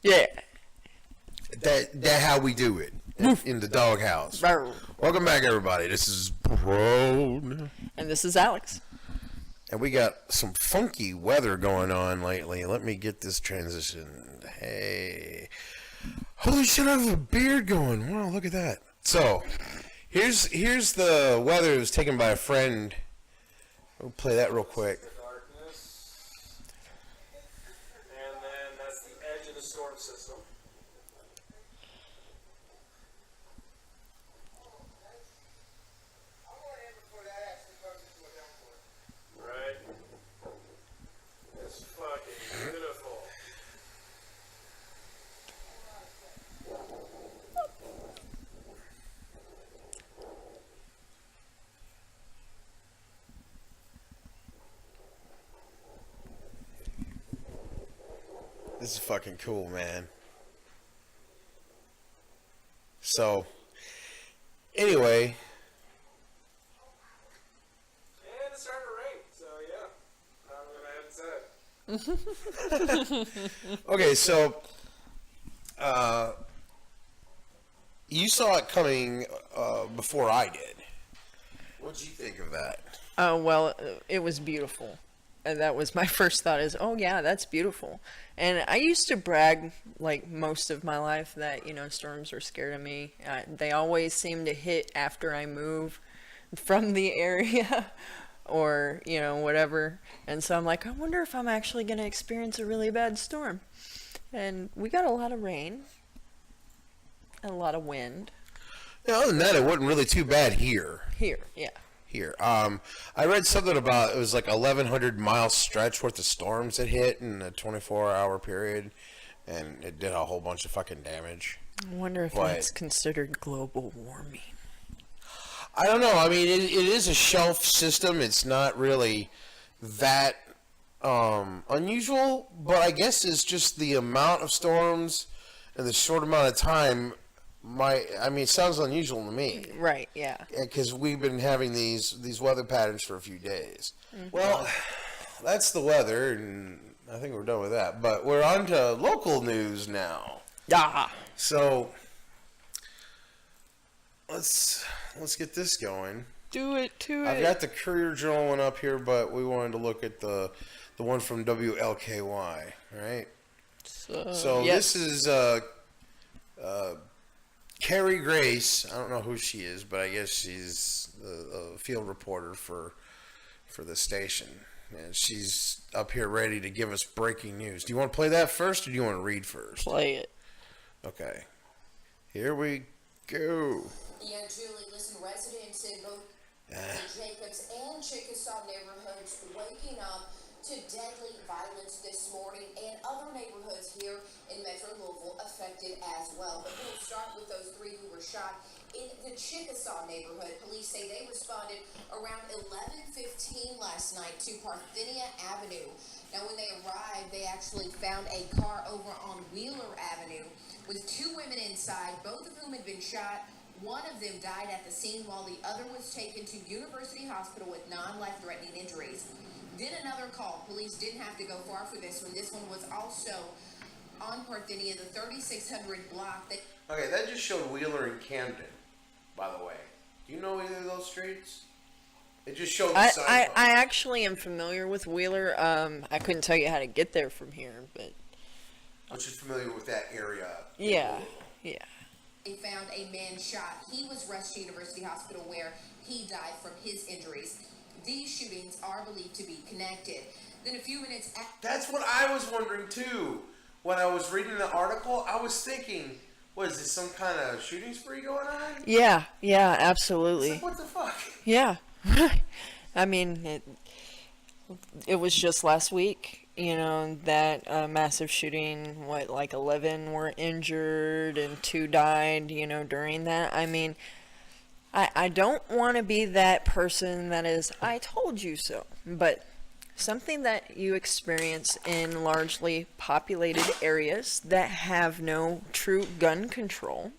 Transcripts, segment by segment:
Yeah. That how we do it in the Doghouse. Welcome back, everybody. This is Broede. And this is Alex. And we got some funky weather going on lately. Let me get this transitioned. Hey. Holy shit, I have a beard going. Wow, look at that. So, here's the weather. It was taken by a friend. We'll play that real quick. And then that's the edge of the storm system. Right? It's fucking beautiful. This is fucking cool, man. So, anyway. And it's starting to rain, so yeah. I'm gonna have it said. Okay, so you saw it coming before I did. What'd you think of that? Oh, well, it was beautiful. And that was my first thought is, oh, yeah, that's beautiful. And I used to brag, like, most of my life that, storms are scared of me. They always seem to hit after I move from the area or, whatever. And so I'm like, I wonder if I'm actually going to experience a really bad storm. And we got a lot of rain and a lot of wind. Yeah, other than that, it wasn't really too bad here. Here, yeah. Here. I read something about it was like 1,100 mile stretch worth of storms that hit in a 24-hour period, and it did a whole bunch of fucking damage. I wonder if that's considered global warming. I don't know. I mean, it is a shelf system. It's not really that unusual, but I guess it's just the amount of storms and the short amount of time. It sounds unusual to me. Right, yeah. Because we've been having these weather patterns for a few days. Mm-hmm. Well, that's the weather, and I think we're done with that. But we're on to local news now. Yeah. So, let's get this going. Do it. I've got the Courier Journal one up here, but we wanted to look at the one from WLKY, right? So yes. This is Carrie Grace. I don't know who she is, but I guess she's a field reporter for the station. And she's up here ready to give us breaking news. Do you want to play that first, or do you want to read first? Play it. Okay. Here we go. Yeah, Julie, listen, residents in both the Jacobs and Chickasaw neighborhoods waking up to deadly violence this morning, and other neighborhoods here in Metro Louisville affected as well. But we'll start with those three who were shot in the Chickasaw neighborhood. Police say they responded around 11:15 last night to Parthenia Avenue. Now, when they arrived, they actually found a car over on Wheeler Avenue with two women inside, both of whom had been shot. One of them died at the scene while the other was taken to University Hospital with non-life-threatening injuries. Then another call. Police didn't have to go far for this one. This one was also on Parthenia, the 3600 block. Okay, that just showed Wheeler and Camden, by the way. Do you know either of those streets? It just showed the sign. I actually am familiar with Wheeler. I couldn't tell you how to get there from here, but... But you're familiar with that area? Yeah. They found a man shot. He was rushed to University Hospital where he died from his injuries. These shootings are believed to be connected. Then a few minutes after... That's what I was wondering, too. When I was reading the article, I was thinking, what, is this some kind of shooting spree going on? Yeah, absolutely. It's like, what the fuck? Yeah. I mean, it was just last week, that massive shooting, 11 were injured and 2 died, during that. I mean... I don't want to be that person that is, I told you so, but something that you experience in largely populated areas that have no true gun control,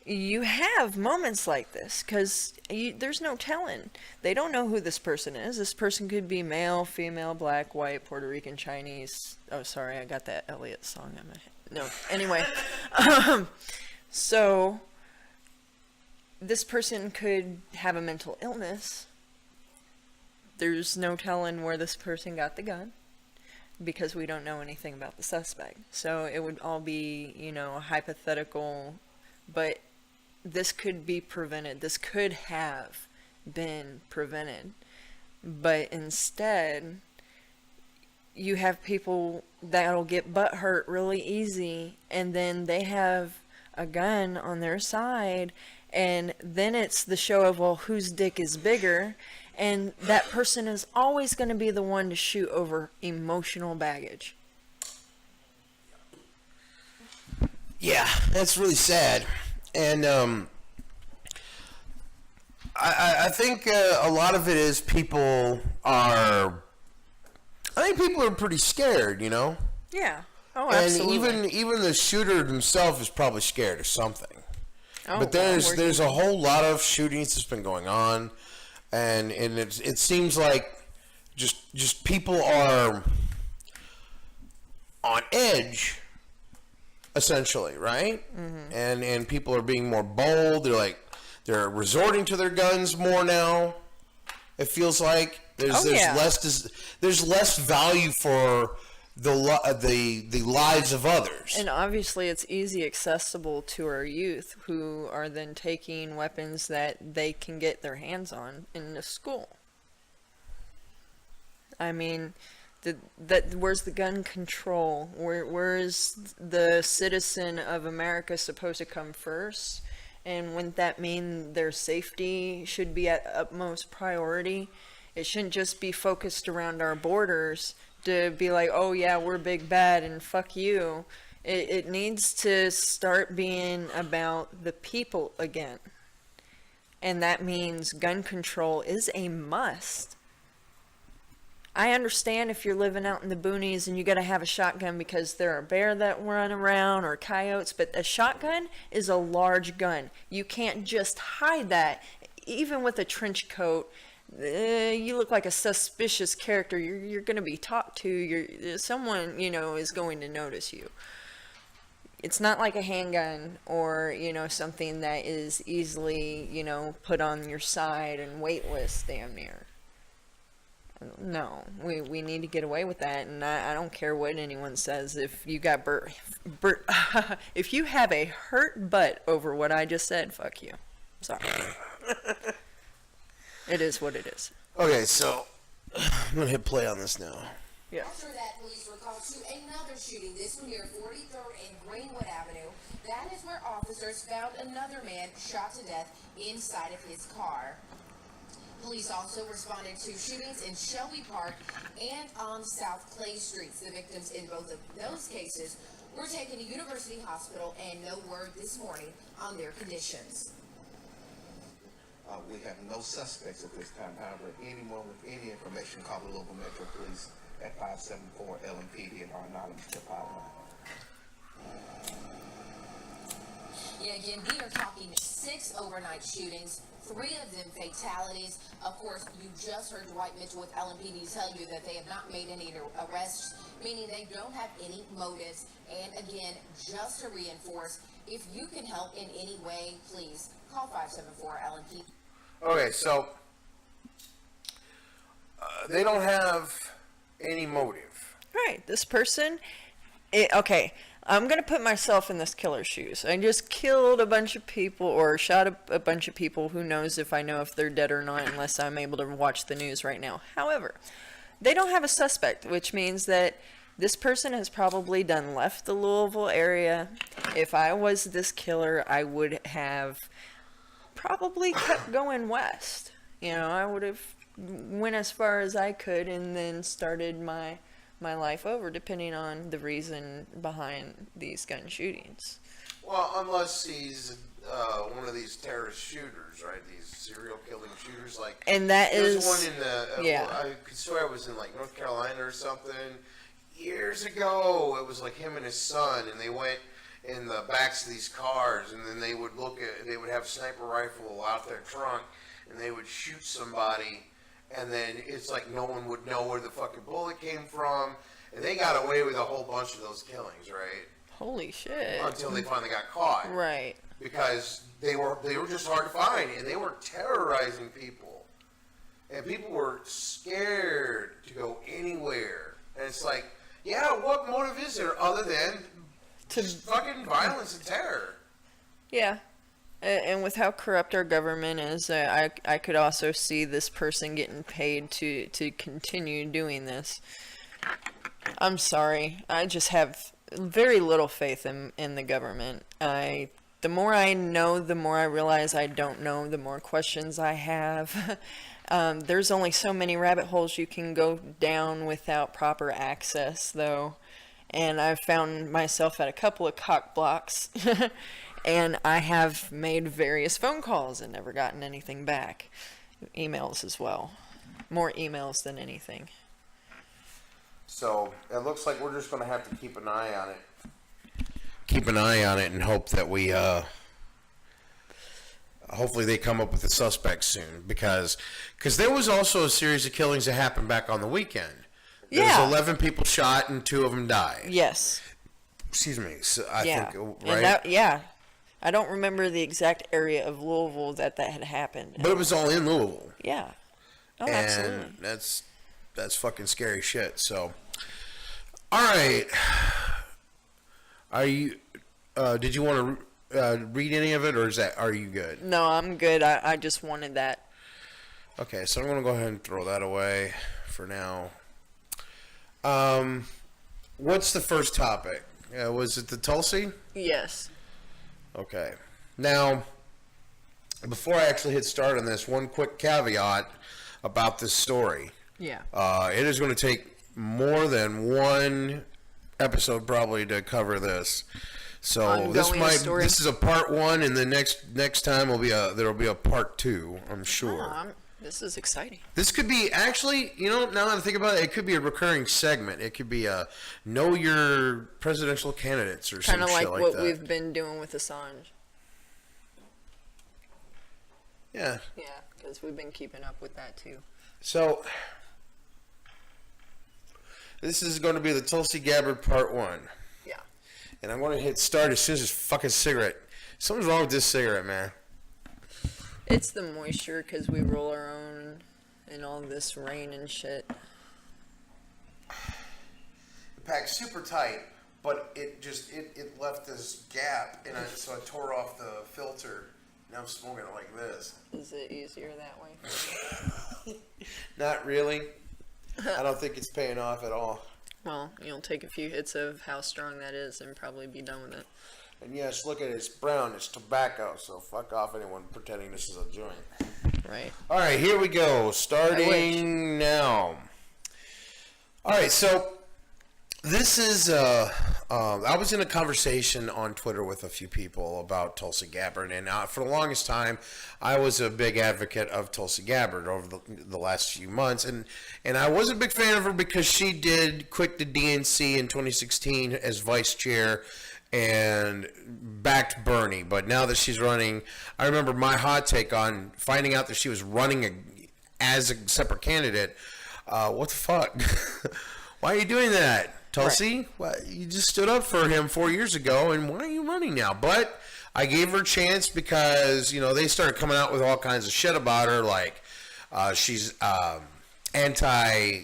you have moments like this because there's no telling. They don't know who this person is. This person could be male, female, black, white, Puerto Rican, Chinese. Oh, sorry, I got that Elliott song in my head. No. Anyway, so this person could have a mental illness. There's no telling where this person got the gun because we don't know anything about the suspect. So it would all be, hypothetical, but this could be prevented. This could have been prevented. But instead, you have people that'll get butt hurt really easy, and then they have a gun on their side, and then it's the show of, well, whose dick is bigger, and that person is always going to be the one to shoot over emotional baggage. Yeah, that's really sad. And I think a lot of it is I think people are pretty scared, Yeah. Oh, And absolutely. even the shooter himself is probably scared or something. Oh, But well, there's a whole lot of shootings that's been going on, and it seems like just people are on edge, essentially, right? Mm-hmm. And people are being more bold. They're resorting to their guns more now. It feels like there's less value for the lives of others. And obviously it's easy accessible to our youth who are then taking weapons that they can get their hands on in the school. I mean, where's the gun control? Where is the citizen of America supposed to come first? And wouldn't that mean their safety should be at utmost priority? It shouldn't just be focused around our borders to be like, oh yeah, we're big bad and fuck you. It needs to start being about the people again. And that means gun control is a must. I understand if you're living out in the boonies and you gotta have a shotgun because there are bear that run around or coyotes, but a shotgun is a large gun. You can't just hide that. Even with a trench coat, you look like a suspicious character. You're going to be talked to. Someone, is going to notice you. It's not like a handgun or, something that is easily, put on your side and weightless damn near. No, we need to get away with that, and I don't care what anyone says. If you got if you have a hurt butt over what I just said, fuck you. Sorry. It is what it is. Okay, so I'm gonna hit play on this now. Yeah. After that, police were called to another shooting, this one near 43rd and Greenwood Avenue. That is where officers found another man shot to death inside of his car. Police also responded to shootings in Shelby Park and on South Clay Streets. The victims in both of those cases were taken to University Hospital, and no word this morning on their conditions. We have no suspects at this time. However, anyone with any information, call the local Metro Police at 574 LMPD and our anonymous tip hotline. Yeah, again, we are talking 6 overnight shootings, 3 of them fatalities. Of course, you just heard Dwight Mitchell with LMPD tell you that they have not made any arrests, meaning they don't have any motives. And again, just to reinforce, if you can help in any way, please call 574 LMPD. Okay, so they don't have any motive. Right, this person, okay, I'm going to put myself in this killer's shoes. I just killed a bunch of people or shot a bunch of people. Who knows if I know if they're dead or not unless I'm able to watch the news right now. However, they don't have a suspect, which means that this person has probably left the Louisville area. If I was this killer, I would have probably kept going west. I would have went as far as I could and then started my life over, depending on the reason behind these gun shootings. Well, unless he's one of these terrorist shooters, right? These serial killing shooters, And that there's is one in the I could swear it was in North Carolina or something years ago. It was him and his son, and they went in the backs of these cars, and then they would have a sniper rifle out their trunk, and they would shoot somebody, and then it's no one would know where the fucking bullet came from, And they got away with a whole bunch of those killings, right? Holy shit. Until they finally got caught. Right. Because they were just hard to find, and they were terrorizing people. And people were scared to go anywhere. And it's like, yeah, what motive is there other than just fucking violence and terror? Yeah. And with how corrupt our government is, I could also see this person getting paid to continue doing this. I'm sorry. I just have very little faith in the government. The more I know, the more I realize I don't know, the more questions I have. There's only so many rabbit holes you can go down without proper access, though. And I've found myself at a couple of cock blocks. And I have made various phone calls and never gotten anything back. Emails as well. More emails than anything. So it looks like we're just going to have to keep an eye on it. Keep an eye on it and hope that we, hopefully they come up with a suspect soon. Because there was also a series of killings that happened back on the weekend. There was 11 people shot and 2 of them died. Yes. Excuse me. So I think, right? And I don't remember the exact area of Louisville that had happened. But it was all in Louisville. Yeah. Oh, and absolutely. That's fucking scary shit. So, all right. Are you? Did you want to read any of it, or are you good? No, I'm good. I just wanted that. Okay, so I'm gonna go ahead and throw that away for now. What's the first topic? Was it the Tulsi? Yes. Okay. Now, before I actually hit start on this, one quick caveat about this story. Yeah. It is going to take more than one episode probably to cover this. So this is a part 1, and the next time there will be a part 2. I'm sure. This is exciting. This could be actually, now that I think about it, it could be a recurring segment. It could be a know your presidential candidates or something like that. Kind of like what we've been doing with Assange. Yeah. Yeah, because we've been keeping up with that too. So this is going to be the Tulsi Gabbard part 1. Yeah. And I'm going to hit start as soon as this fucking cigarette. Something's wrong with this cigarette, man. It's the moisture because we roll our own and all this rain and shit. It packed super tight, but it left this gap, and so I tore off the filter. Now I'm smoking it like this. Is it easier that way for you? Not really. I don't think it's paying off at all. Well, you'll take a few hits of how strong that is and probably be done with it. And yes, look at it. It's brown. It's tobacco. So fuck off anyone pretending this is a joint. Right. All right, here we go. Starting now. All right, so this is, I was in a conversation on Twitter with a few people about Tulsi Gabbard, and for the longest time, I was a big advocate of Tulsi Gabbard over the last few months, and I was a big fan of her because she did quit the DNC in 2016 as vice chair and backed Bernie. But now that she's running, I remember my hot take on finding out that she was running as a separate candidate. What the fuck? Why are you doing that, Tulsi? Right. Well, you just stood up for him 4 years ago, and why are you running now? But I gave her a chance because, they started coming out with all kinds of shit about her, like she's anti-gay,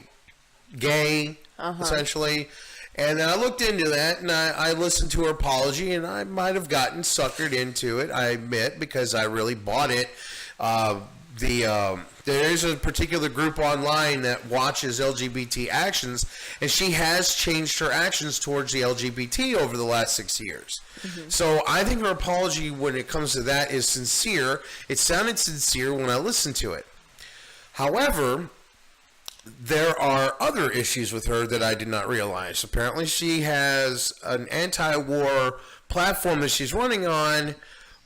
essentially. And then I looked into that, and I listened to her apology, and I might have gotten suckered into it, I admit, because I really bought it. There's a particular group online that watches LGBT actions, and she has changed her actions towards the LGBT over the last 6 years. Mm-hmm. So I think her apology when it comes to that is sincere. It sounded sincere when I listened to it. However, there are other issues with her that I did not realize. Apparently she has an anti-war platform that she's running on,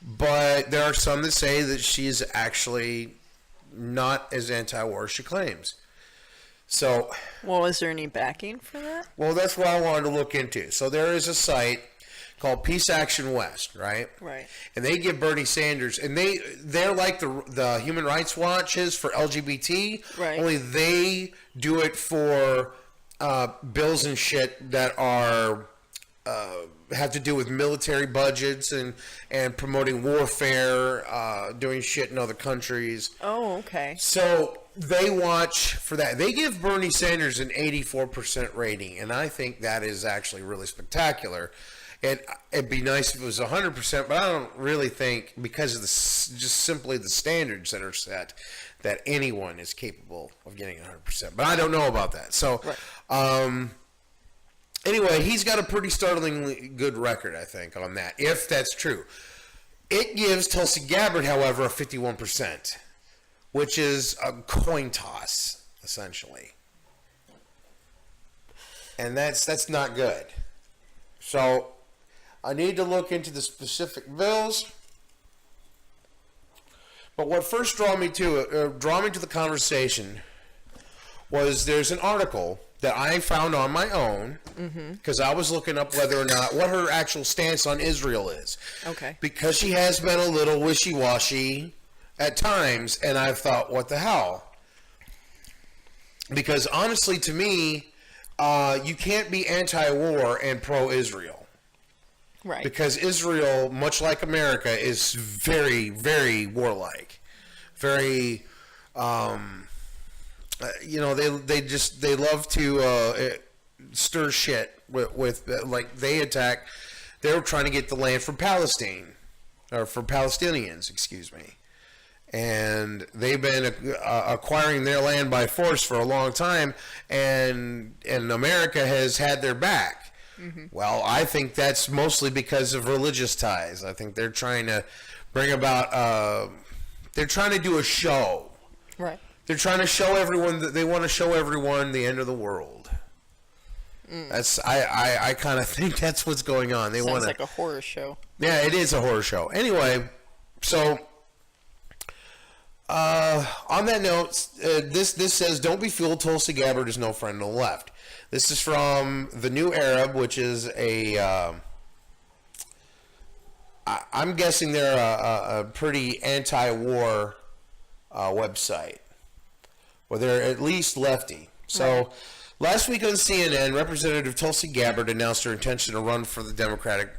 but there are some that say that she's actually not as anti-war as she claims. So, well, is there any backing for that? Well, that's what I wanted to look into. So there is a site called Peace Action West, right? Right. And they give Bernie Sanders, and they're like the Human Rights Watch is for LGBT. Right. Only they do it for bills and shit that are have to do with military budgets and promoting warfare, doing shit in other countries. Oh, okay. So they watch for that. They give Bernie Sanders an 84% rating, and I think that is actually really spectacular. It'd be nice if it was 100%, but I don't really think, because of just simply the standards that are set, that anyone is capable of getting 100%. But I don't know about that. So, right. Anyway, he's got a pretty startlingly good record, I think, on that, if that's true. It gives Tulsi Gabbard, however, a 51%, which is a coin toss, essentially. And that's not good. So I need to look into the specific bills. But what first drew me to the conversation was there's an article that I found on my own, because I was looking up whether or not what her actual stance on Israel is. Okay. Because she has been a little wishy-washy at times, and I've thought, what the hell? Because honestly, to me, you can't be anti-war and pro-Israel. Right. Because Israel, much like America, is very, very warlike. Very, they love to stir shit with like they were trying to get the land from Palestine, or for Palestinians, excuse me. And they've been acquiring their land by force for a long time, and America has had their back. Mm-hmm. Well, I think that's mostly because of religious ties. I think they're trying to bring about, they're trying to do a show. Right. They're trying to show everyone that they want to show everyone the end of the world. That's I kind of think that's what's going on. They want like a horror show. Yeah, it is a horror show. Anyway, so on that note, this says, "Don't be fooled. Tulsi Gabbard is no friend of the left." This is from the New Arab, which is I'm guessing they're a pretty anti-war website. Well, they're at least lefty. So, last week on CNN, Representative Tulsi Gabbard announced her intention to run for the Democratic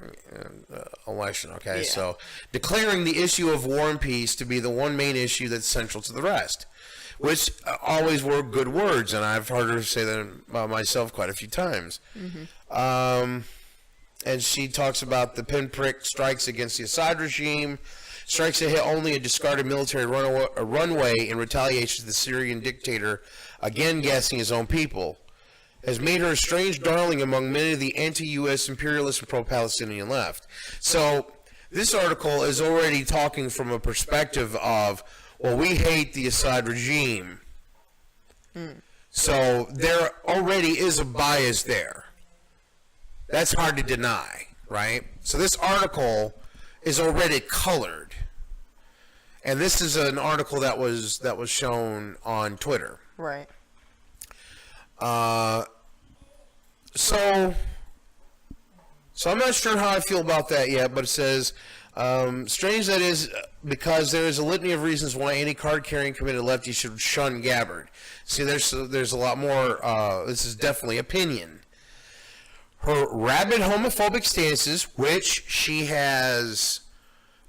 election. Okay, so declaring the issue of war and peace to be the one main issue that's central to the rest, which always were good words, and I've heard her say that myself quite a few times. Mm-hmm. And she talks about the pinprick strikes against the Assad regime, strikes that hit only a discarded military runway in retaliation to the Syrian dictator again gassing his own people, has made her a strange darling among many of the anti-U.S. imperialist and pro-Palestinian left. So this article is already talking from a perspective of, well, we hate the Assad regime. So there already is a bias there. That's hard to deny, right? So this article is already colored. And this is an article that was shown on Twitter. Right. So I'm not sure how I feel about that yet, but it says, strange that is, because there is a litany of reasons why any card-carrying committed lefty should shun Gabbard. See, there's a lot more, this is definitely opinion. Her rabid homophobic stances, which she has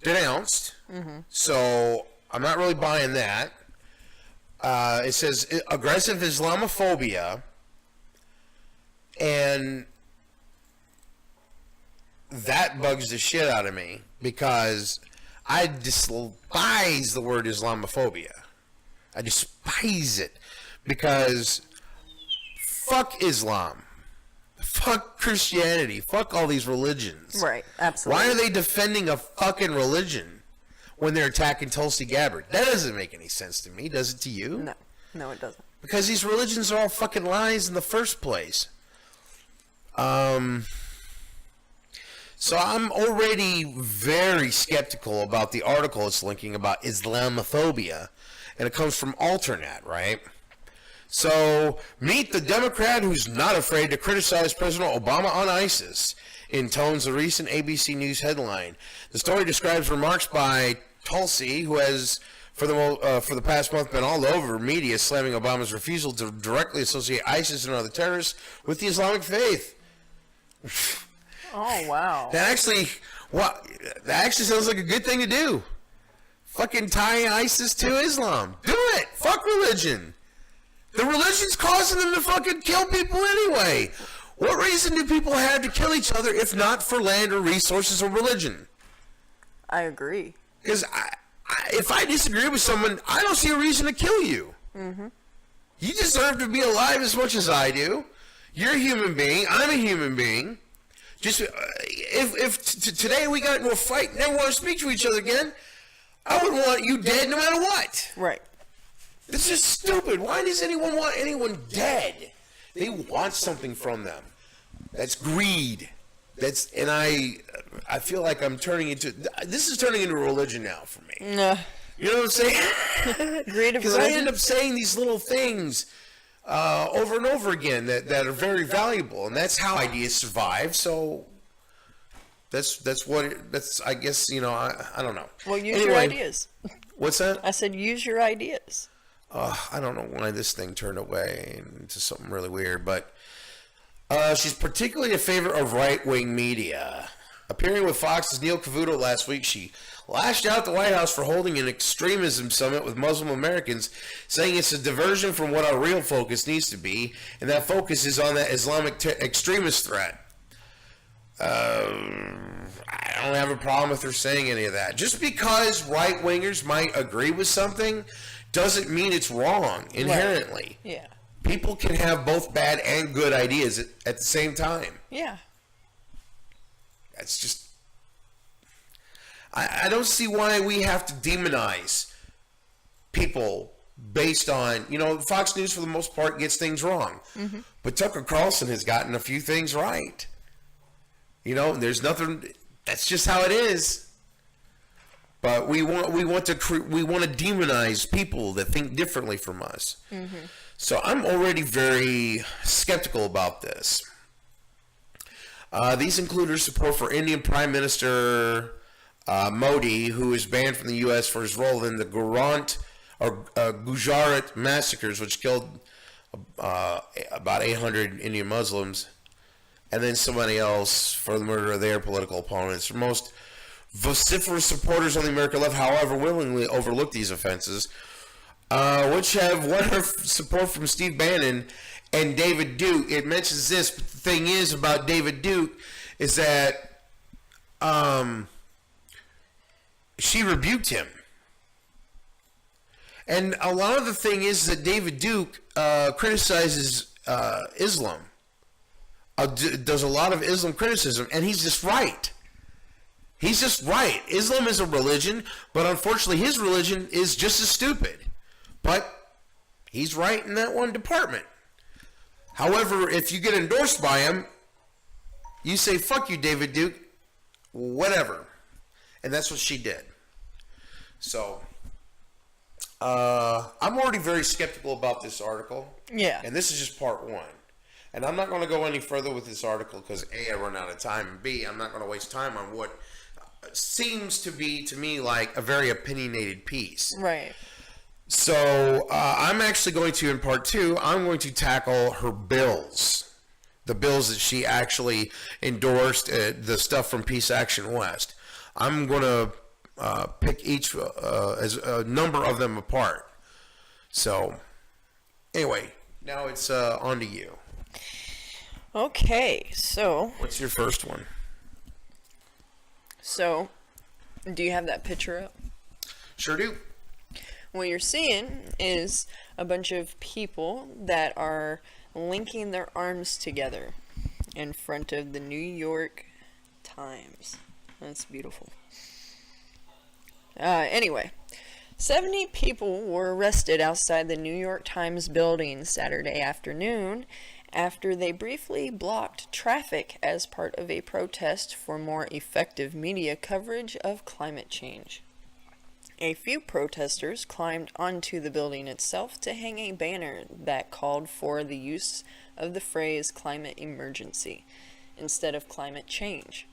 denounced, so I'm not really buying that. It says aggressive Islamophobia, and that bugs the shit out of me because I despise the word Islamophobia. I despise it because fuck Islam. Fuck Christianity. Fuck all these religions. Right, absolutely. Why are they defending a fucking religion when they're attacking Tulsi Gabbard? That doesn't make any sense to me. Does it to you? No, it doesn't. Because these religions are all fucking lies in the first place. So I'm already very skeptical about the article it's linking about Islamophobia, and it comes from Alternet, right? So, meet the Democrat who's not afraid to criticize President Obama on ISIS, intones a recent ABC News headline. The story describes remarks by Tulsi, who has for the past month been all over media slamming Obama's refusal to directly associate ISIS and other terrorists with the Islamic faith. Oh, wow. That actually sounds like a good thing to do. Fucking tie ISIS to Islam. Do it. Fuck religion. The religion's causing them to fucking kill people anyway. What reason do people have to kill each other if not for land or resources or religion? I agree. Because if I disagree with someone, I don't see a reason to kill you. Mm-hmm. You deserve to be alive as much as I do. You're a human being. I'm a human being. Just if today we got into a fight and never want to speak to each other again, I would want you dead no matter what. Right. This is stupid. Why does anyone want anyone dead? They want something from them. That's greed. And I feel like this is turning into a religion now for me. Nah. You know what I'm saying? Greed of Because I religion. end up saying these little things over and over again that are very valuable, and that's how ideas survive. So that's I guess, I don't know. Well, use your ideas. What's that? I said use your ideas. I don't know why this thing turned away into something really weird, but she's particularly a favorite of right-wing media. Appearing with Fox's Neil Cavuto last week, she lashed out at the White House for holding an extremism summit with Muslim Americans, saying it's a diversion from what our real focus needs to be, and that focus is on that Islamic extremist threat. I don't have a problem with her saying any of that. Just because right-wingers might agree with something doesn't mean it's wrong inherently. Right. Yeah. People can have both bad and good ideas at the same time. Yeah. That's just... I don't see why we have to demonize people based on... Fox News for the most part gets things wrong. Mm-hmm. But Tucker Carlson has gotten a few things right. There's nothing... That's just how it is. But we want to demonize people that think differently from us. Mm-hmm. So I'm already very skeptical about this. These include her support for Indian Prime Minister Modi, who is banned from the U.S. for his role in the Gujarat massacres, which killed about 800 Indian Muslims, and then somebody else for the murder of their political opponents. Most vociferous supporters on the American left, however, willingly overlook these offenses, which have won her support from Steve Bannon and David Duke. It mentions this, but the thing is about David Duke is that she rebuked him. And a lot of the thing is that David Duke criticizes Islam, does a lot of Islam criticism, and he's just right. He's just right. Islam is a religion, but unfortunately his religion is just as stupid. But he's right in that one department. However, if you get endorsed by him, you say, fuck you, David Duke, whatever. And that's what she did. So, I'm already very skeptical about this article. Yeah. And this is just part one. And I'm not going to go any further with this article because A, I run out of time, and B, I'm not going to waste time on what seems to be, to me, like a very opinionated piece. Right. So I'm actually going to, in part two, I'm going to tackle her bills. The bills that she actually endorsed, the stuff from Peace Action West. I'm going to pick each, as a number of them apart. So, anyway, now it's on to you. Okay, so... What's your first one? So, do you have that picture up? Sure do. What you're seeing is a bunch of people that are linking their arms together in front of the New York Times. That's beautiful. Anyway, 70 people were arrested outside the New York Times building Saturday afternoon after they briefly blocked traffic as part of a protest for more effective media coverage of climate change. A few protesters climbed onto the building itself to hang a banner that called for the use of the phrase climate emergency instead of climate change.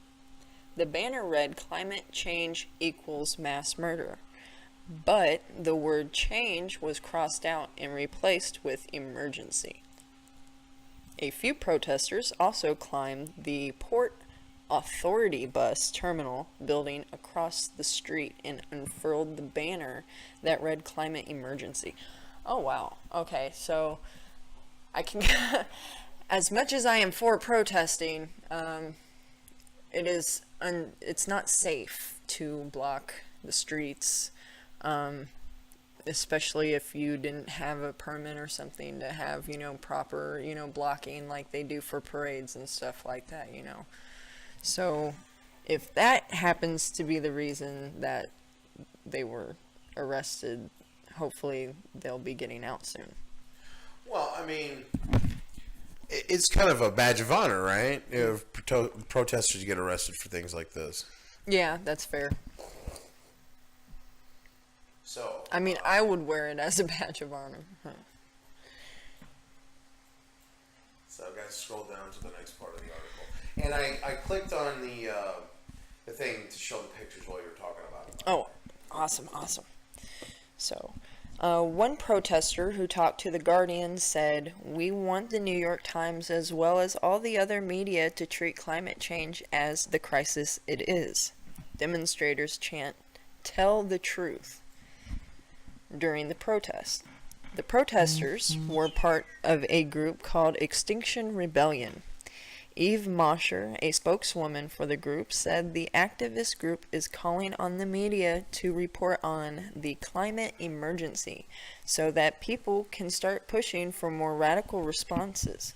The banner read, "Climate change equals mass murder." but the word change was crossed out and replaced with emergency. A few protesters also climbed the Port Authority bus terminal building across the street and unfurled the banner that read climate emergency. Oh wow. Okay, so I can as much as I am for protesting, it's not safe to block the streets, especially if you didn't have a permit or something to have, proper, blocking like they do for parades and stuff like that, So if that happens to be the reason that they were arrested, hopefully they'll be getting out soon. Well, I mean, it's kind of a badge of honor, right? If protesters get arrested for things like this. Yeah, that's fair. So, I mean, I would wear it as a badge of honor. So I got to scroll down to the next part of the article, and I clicked on the thing to show the pictures while you were talking about it. Oh, awesome. So, one protester who talked to The Guardian said, "We want the New York Times as well as all the other media to treat climate change as the crisis it is." Demonstrators chant, "Tell the truth," during the protest. The protesters were part of a group called Extinction Rebellion. Eve Mosher, a spokeswoman for the group, said the activist group is calling on the media to report on the climate emergency so that people can start pushing for more radical responses.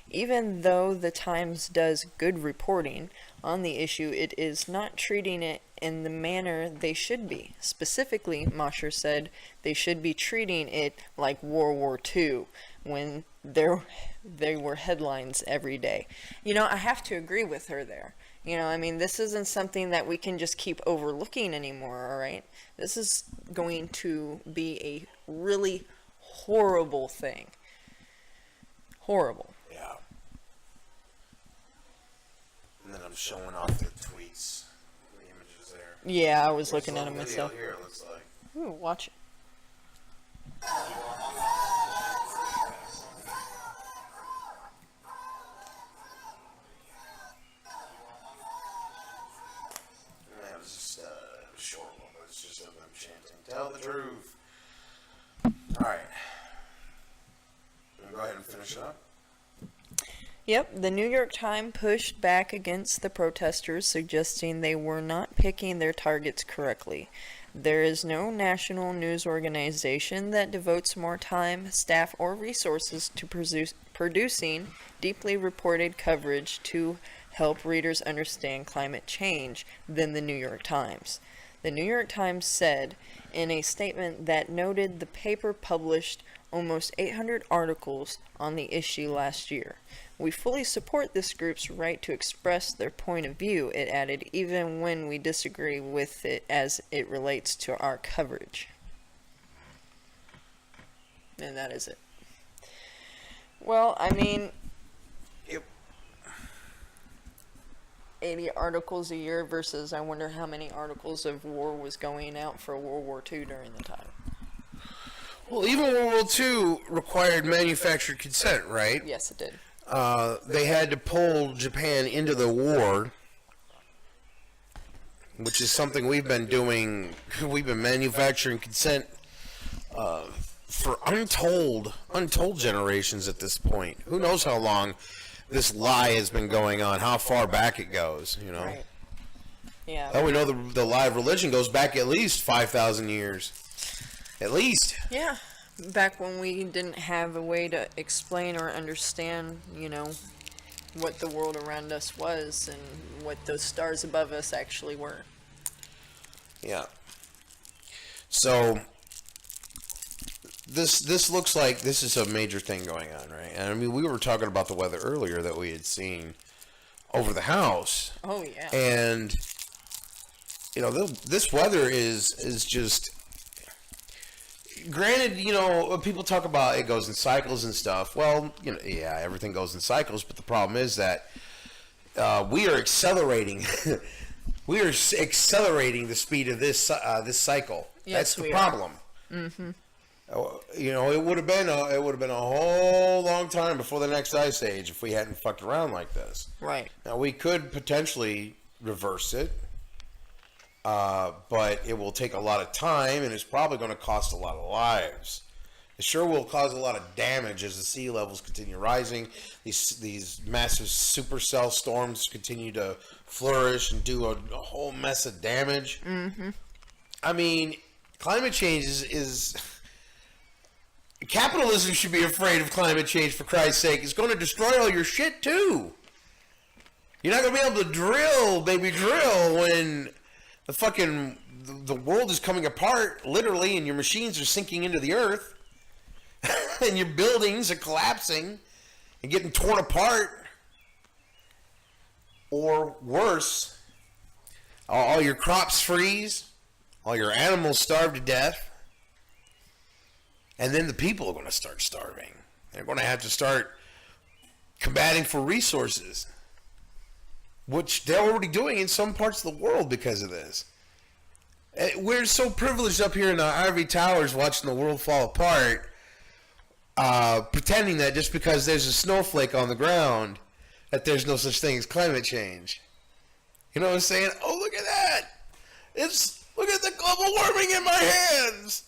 Even though the Times does good reporting on the issue, it is not treating it in the manner they should be. Specifically, Mosher said they should be treating it like World War II, when there were headlines every day. I have to agree with her there. This isn't something that we can just keep overlooking anymore, all right? This is going to be a really horrible thing. Horrible. Yeah. And then I'm showing off the tweets, the images there. Yeah, I was looking There's at a it video myself. here, it looks like. Ooh, watch it. Yeah, it's just a short one, but it's just of them chanting, "Tell the truth." All right. Go ahead and finish it up. Yep, the New York Times pushed back against the protesters, suggesting they were not picking their targets correctly. There is no national news organization that devotes more time, staff, or resources to producing deeply reported coverage to help readers understand climate change than the New York Times. The New York Times said in a statement that noted the paper published almost 800 articles on the issue last year. "We fully support this group's right to express their point of view," it added, "even when we disagree with it as it relates to our coverage." And that is it. Well, Yep. 80 articles a year versus I wonder how many articles of war was going out for World War II during the time. Well, even World War II required manufactured consent, right? Yes, it did. They had to pull Japan into the war, which is something we've been doing. We've been manufacturing consent for untold generations at this point. Who knows how long this lie has been going on, how far back it goes, Right. Yeah. Oh, we know the lie of religion goes back at least 5,000 years. At least. Yeah. Back when we didn't have a way to explain or understand, what the world around us was and what those stars above us actually were. Yeah. So this looks like this is a major thing going on, right? And we were talking about the weather earlier that we had seen over the house. Oh, yeah. And this weather is just, granted, people talk about it goes in cycles and stuff. Well, yeah, everything goes in cycles, but the problem is that we are accelerating We are accelerating the speed of this cycle. Yes, That's the we are. problem. Mm-hmm. You know, it would have been a whole long time before the next ice age if we hadn't fucked around like this. Right. Now we could potentially reverse it, but it will take a lot of time, and it's probably going to cost a lot of lives. It sure will cause a lot of damage as the sea levels continue rising. These massive supercell storms continue to flourish and do a whole mess of damage. Mm-hmm. I mean, climate change is capitalism should be afraid of climate change, for Christ's sake. It's going to destroy all your shit too. You're not going to be able to drill, baby, drill when the world is coming apart, literally, and your machines are sinking into the earth. And your buildings are collapsing and getting torn apart. Or worse, all your crops freeze, all your animals starve to death, and then the people are going to start starving. They're going to have to start combating for resources, which they're already doing in some parts of the world because of this. We're so privileged up here in our ivory towers watching the world fall apart, pretending that just because there's a snowflake on the ground, that there's no such thing as climate change. You know what I'm saying? Oh, look at that! Look at the global warming in my hands!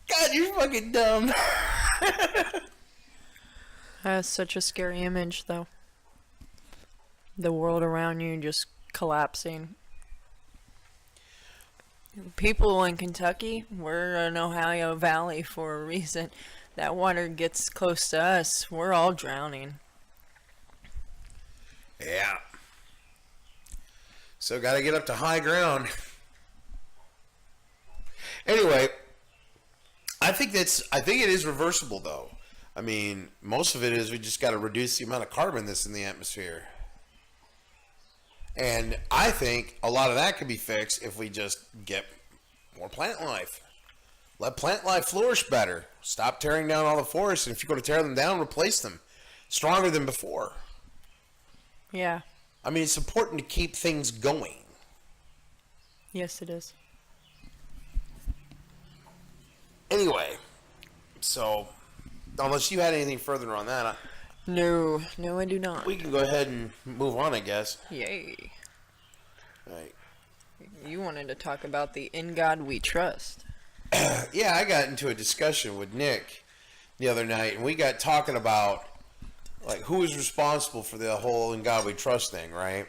God, you're fucking dumb. That's such a scary image, though. The world around you just collapsing. People in Kentucky, we're in Ohio Valley for a reason. That water gets close to us, we're all drowning. Yeah. So got to get up to high ground. Anyway, I think it is reversible, though. I mean, most of it is we just got to reduce the amount of carbon that's in the atmosphere. And I think a lot of that can be fixed if we just get more plant life. Let plant life flourish better. Stop tearing down all the forests, and if you're going to tear them down, replace them stronger than before. Yeah. I mean, it's important to keep things going. Yes, it is. Anyway, so unless you had anything further on that, No, I do not. we can go ahead and move on, I guess. Yay. Right. You wanted to talk about the In God We Trust. Yeah, I got into a discussion with Nick the other night, and we got talking about like who is responsible for the whole In God We Trust thing, right?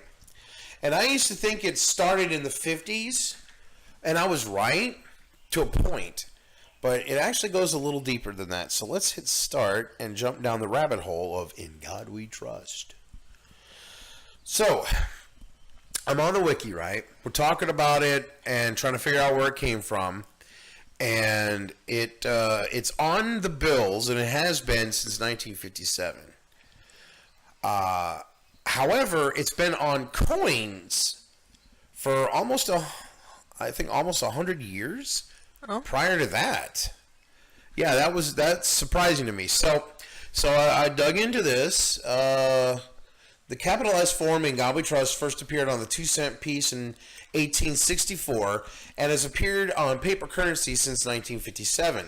And I used to think it started in the 50s, and I was right to a point, but it actually goes a little deeper than that. So let's hit start and jump down the rabbit hole of In God We Trust. So I'm on the wiki, right? We're talking about it and trying to figure out where it came from. And it's on the bills, and it has been since 1957. However, it's been on coins for almost 100 years prior to that. Yeah, that's surprising to me. So I dug into this. The capital S form In God We Trust first appeared on the 2-cent piece in 1864 and has appeared on paper currency since 1957.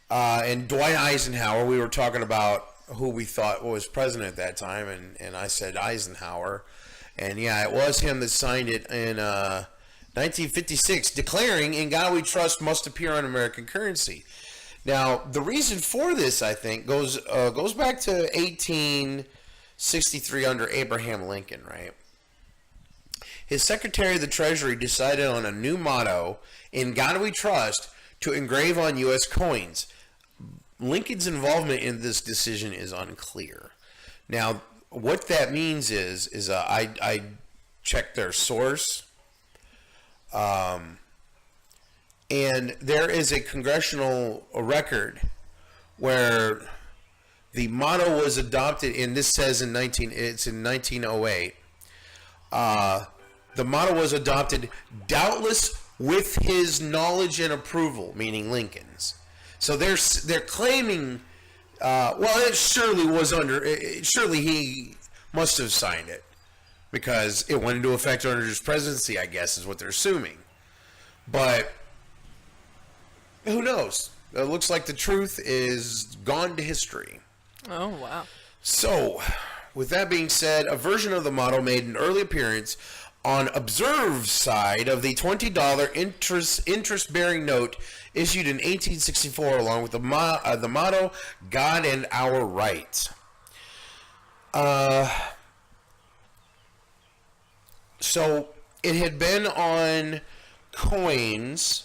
And Dwight Eisenhower, we were talking about who we thought was president at that time, and I said Eisenhower. And yeah, it was him that signed it in 1956, declaring In God We Trust must appear on American currency. Now, the reason for this, I think, goes back to 1863 under Abraham Lincoln, right? His Secretary of the Treasury decided on a new motto, In God We Trust, to engrave on U.S. coins. Lincoln's involvement in this decision is unclear. Now, what that means is I checked their source, and there is a congressional record where the motto was adopted, and this says in 1908. The motto was adopted, doubtless with his knowledge and approval, meaning Lincoln's. So they're claiming, well, it surely was surely he must have signed it, because it went into effect under his presidency, I guess, is what they're assuming. But who knows? It looks like the truth is gone to history. Oh, wow. So, with that being said, a version of the motto made an early appearance on Observe's side of the $20 interest-bearing note issued in 1864, along with the motto, God and Our Right. So, it had been on coins,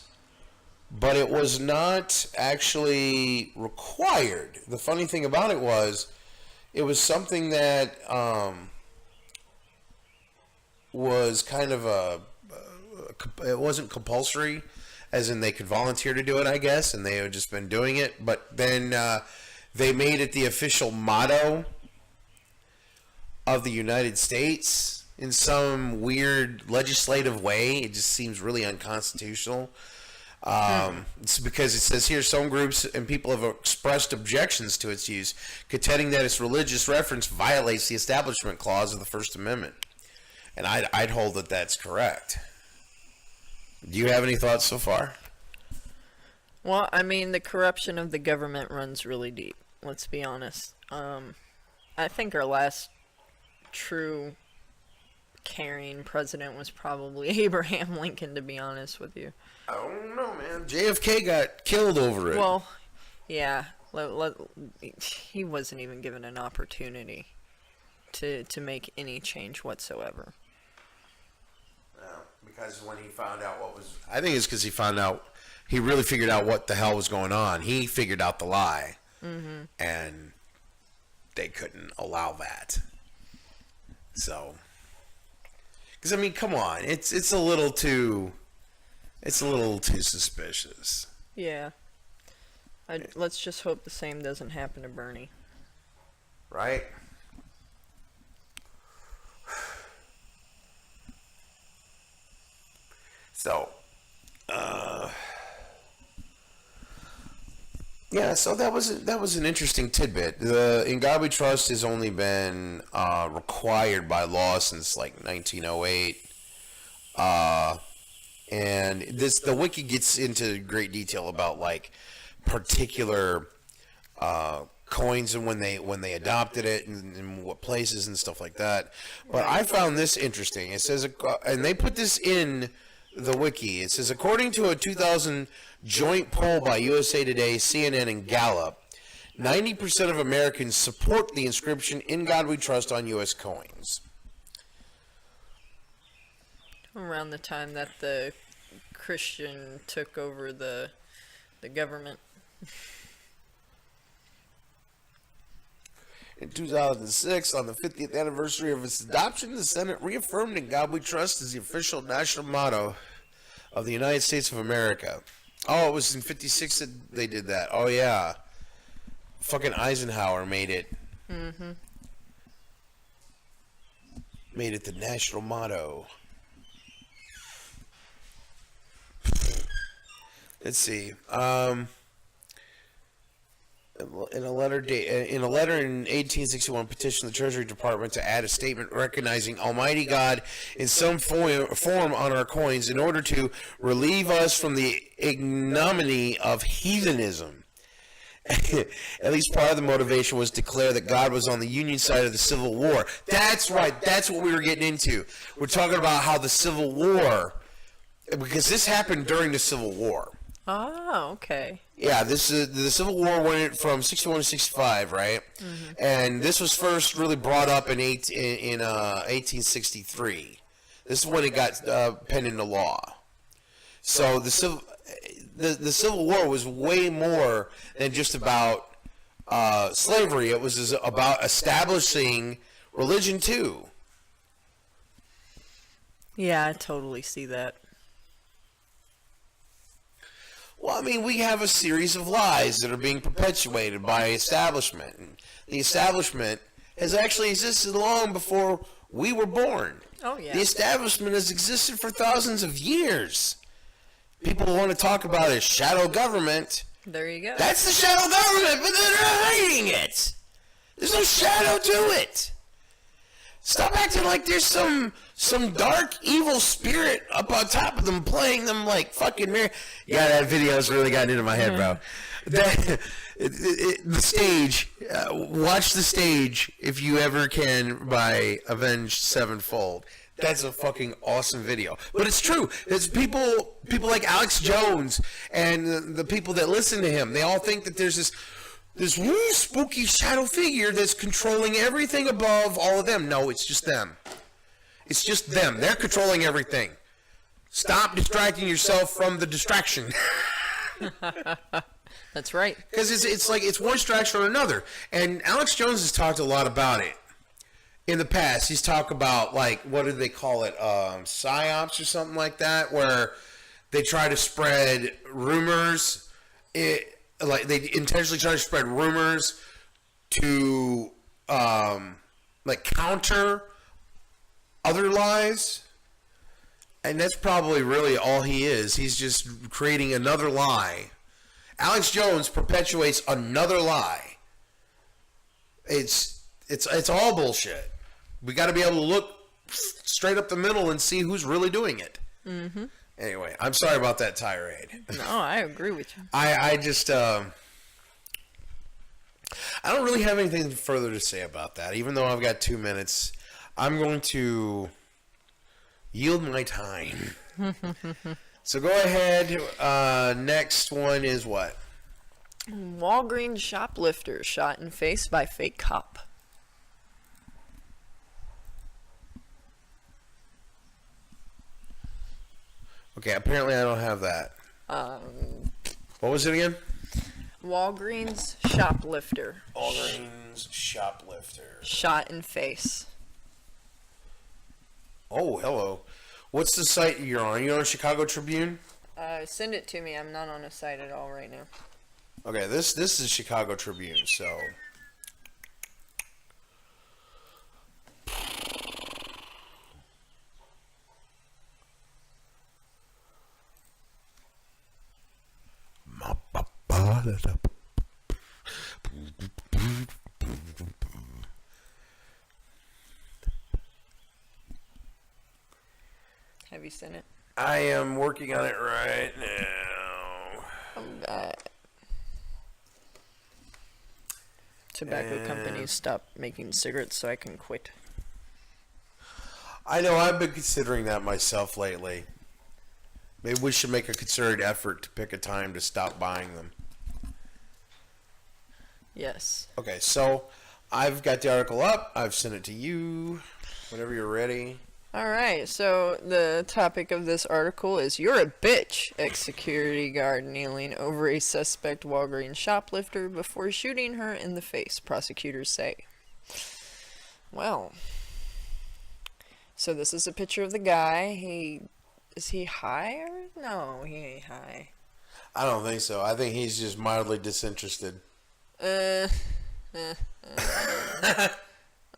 but it was not actually required. The funny thing about it was something that was kind of it wasn't compulsory, as in they could volunteer to do it, I guess, and they had just been doing it. But then they made it the official motto of the United States in some weird legislative way. It just seems really unconstitutional. It's because it says here some groups and people have expressed objections to its use, contending that its religious reference violates the Establishment Clause of the First Amendment. And I'd hold that that's correct. Do you have any thoughts so far? Well, I mean, the corruption of the government runs really deep. Let's be honest. I think our last true caring president was probably Abraham Lincoln, to be honest with you. I don't know, man. JFK got killed over it. Well, yeah. He wasn't even given an opportunity to make any change whatsoever. Because when he found out what was... I think it's because he really figured out what the hell was going on. He figured out the lie. Mm-hmm. And they couldn't allow that. So... Because, I mean, come on. It's a little too... It's a little too suspicious. Yeah. Let's just hope the same doesn't happen to Bernie. Right? So, yeah, so that was an interesting tidbit. The In God We Trust has only been required by law since like 1908. And the wiki gets into great detail about like particular coins and when they adopted it and what places and stuff like that. But I found this interesting. It says, and they put this in the wiki. It says, according to a 2000 joint poll by USA Today, CNN, and Gallup, 90% of Americans support the inscription "In God We Trust" on U.S. coins. Around the time that the Christian took over the government. In 2006, on the 50th anniversary of its adoption, the Senate reaffirmed "In God We Trust" as the official national motto of the United States of America. Oh, it was in 56 that they did that. Oh, yeah. Fucking Eisenhower made it. Mm-hmm. Made it the national motto. Let's see. In a letter in 1861, petitioned the Treasury Department to add a statement recognizing Almighty God in some form on our coins in order to relieve us from the ignominy of heathenism. At least part of the motivation was to declare that God was on the Union side of the Civil War. That's right. That's what we were getting into. We're talking about how the Civil War, because this happened during the Civil War. Oh, okay. Yeah, the Civil War went from 61 to 65, right? Mm-hmm. And this was first really brought up in 1863. This is when it got penned into law. So the Civil War was way more than just about slavery. It was about establishing religion too. Yeah, I totally see that. Well, I mean, we have a series of lies that are being perpetuated by establishment. And the establishment has actually existed long before we were born. Oh, yeah. The establishment has existed for thousands of years. People want to talk about it as shadow government. There you go. That's the shadow government, but they're hiding it. There's no shadow to it. Stop acting like there's some dark evil spirit up on top of them playing them like fucking mirror. Yeah, that video's really gotten into my head, bro. The stage, watch The Stage if you ever can by Avenged Sevenfold. That's a fucking awesome video. But it's true. It's people like Alex Jones and the people that listen to him. They all think that there's this woo spooky shadow figure that's controlling everything above all of them. No, it's just them. It's just them. They're controlling everything. Stop distracting yourself from the distraction. That's right. Because it's like it's one distraction or another. And Alex Jones has talked a lot about it in the past. He's talked about, like, what do they call it? Psyops or something like that, where they try to spread rumors. Like they intentionally try to spread rumors to like counter other lies. And that's probably really all he is. He's just creating another lie. Alex Jones perpetuates another lie. It's all bullshit. We got to be able to look straight up the middle and see who's really doing it. Mm-hmm. Anyway, I'm sorry about that tirade. No, I agree with you. I just I don't really have anything further to say about that. Even though I've got 2 minutes, I'm going to yield my time. So go ahead. Next one is what? Walgreens shoplifter shot in face by fake cop. Okay, apparently I don't have that. What was it again? Walgreens shoplifter Walgreens shoplifter. shot in face. Oh, hello. What's the site you're on? Are you on Chicago Tribune? Send it to me. I'm not on a site at all right now. Okay, this is Chicago Tribune, so... Have you sent it? I am working on it right now. Tobacco companies stop making cigarettes so I can quit. I know, I've been considering that myself lately. Maybe we should make a concerted effort to pick a time to stop buying them. Yes. Okay, so I've got the article up. I've sent it to you. Whenever you're ready. Alright, so the topic of this article is "You're a bitch," ex-security guard kneeling over a suspect Walgreens shoplifter before shooting her in the face, prosecutors say. Well, so this is a picture of the guy. Is he high or? No, he ain't high. I don't think so. I think he's just mildly disinterested. Oh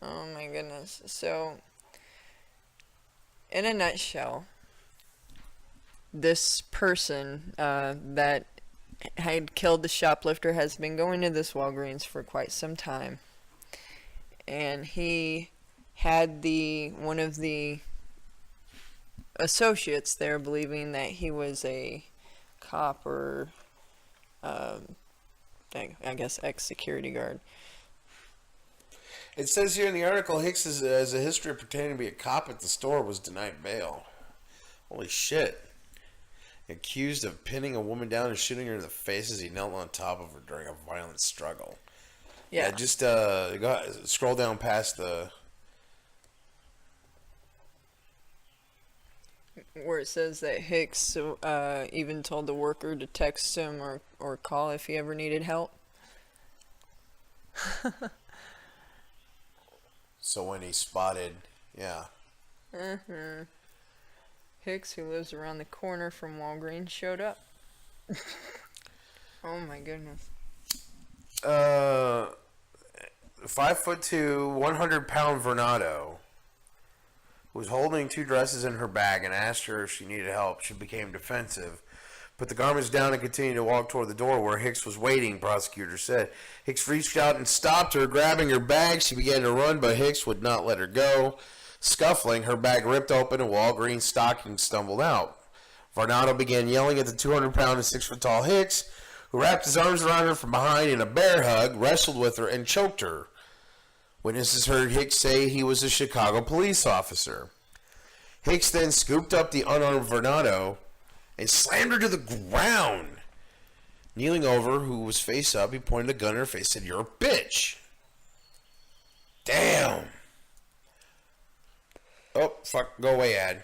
my goodness. So, in a nutshell, this person that had killed the shoplifter has been going to this Walgreens for quite some time. And he had one of the associates there believing that he was a cop or I guess ex-security guard. It says here in the article, Hicks has a history of pretending to be a cop at the store, was denied bail. Holy shit. Accused of pinning a woman down and shooting her in the face as he knelt on top of her during a violent struggle. Yeah. Just scroll down past the... Where it says that Hicks even told the worker to text him or call if he ever needed help. So when he spotted, yeah. Hicks, who lives around the corner from Walgreens, showed up. Oh my goodness. 5'2", 100-pound Vernado was holding two dresses in her bag and asked her if she needed help. She became defensive. put the garments down and continued to walk toward the door where Hicks was waiting, prosecutors said. Hicks reached out and stopped her, grabbing her bag. She began to run, but Hicks would not let her go. Scuffling, her bag ripped open and Walgreens stockings stumbled out. Varnado began yelling at the 200-pound and 6-foot-tall Hicks, who wrapped his arms around her from behind in a bear hug, wrestled with her, and choked her. Witnesses heard Hicks say he was a Chicago police officer. Hicks then scooped up the unarmed Varnado and slammed her to the ground. Kneeling over, who was face up, he pointed a gun in her face and said, "You're a bitch." Damn. Oh, fuck. Go away, ad.